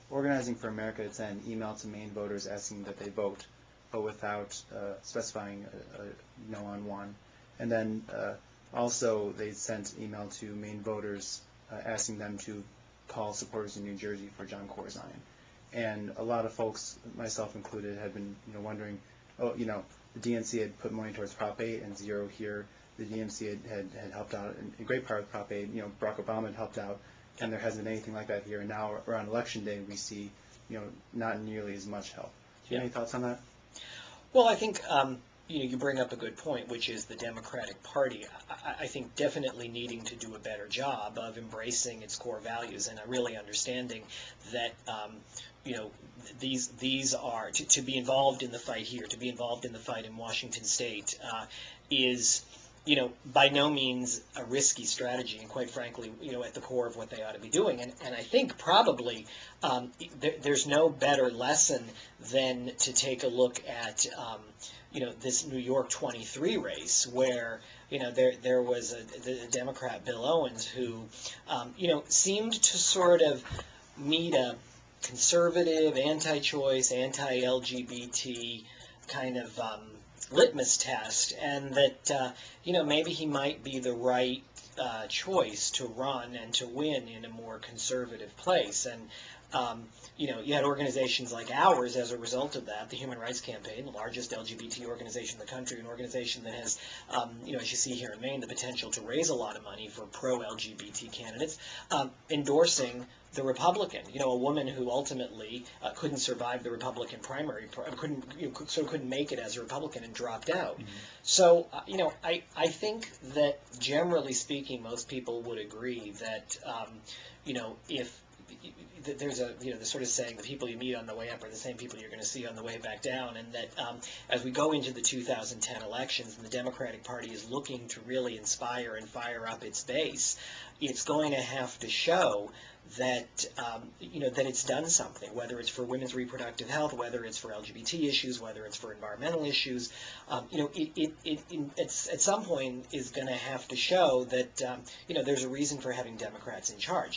Organizing for America had sent an email to Maine voters asking that they vote, but without specifying a no on one. And then also they sent email to Maine voters asking them to call supporters in New Jersey for John Corzine. And a lot of folks, myself included, had been wondering, oh, the DNC had put money towards Prop 8 and zero here. The DNC had helped out in great part with Prop 8. Barack Obama had helped out, and there hasn't been anything like that here. And now around Election Day, we see, not nearly as much help. Do you have any thoughts on that? Well, I think you bring up a good point, which is the Democratic Party. I think definitely needing to do a better job of embracing its core values and really understanding that these are to be involved in the fight here, to be involved in the fight in Washington State is by no means a risky strategy, and quite frankly, at the core of what they ought to be doing. And I think probably there's no better lesson than to take a look at this New York 23 race where there was the Democrat Bill Owens who seemed to sort of meet a conservative, anti-choice, anti-LGBT kind of litmus test, and that maybe he might be the right choice to run and to win in a more conservative place. And you had organizations like ours as a result of that, the Human Rights Campaign, the largest LGBT organization in the country, an organization that has, as you see here in Maine, the potential to raise a lot of money for pro-LGBT candidates, endorsing the Republican, a woman who ultimately couldn't survive the Republican primary, couldn't make it as a Republican and dropped out. Mm-hmm. So, I think that generally speaking, most people would agree that, if there's the sort of saying, the people you meet on the way up are the same people you're going to see on the way back down, and that as we go into the 2010 elections and the Democratic Party is looking to really inspire and fire up its base, it's going to have to show that that it's done something, whether it's for women's reproductive health, whether it's for LGBT issues, whether it's for environmental issues. It's at some point is going to have to show that there's a reason for having Democrats in charge.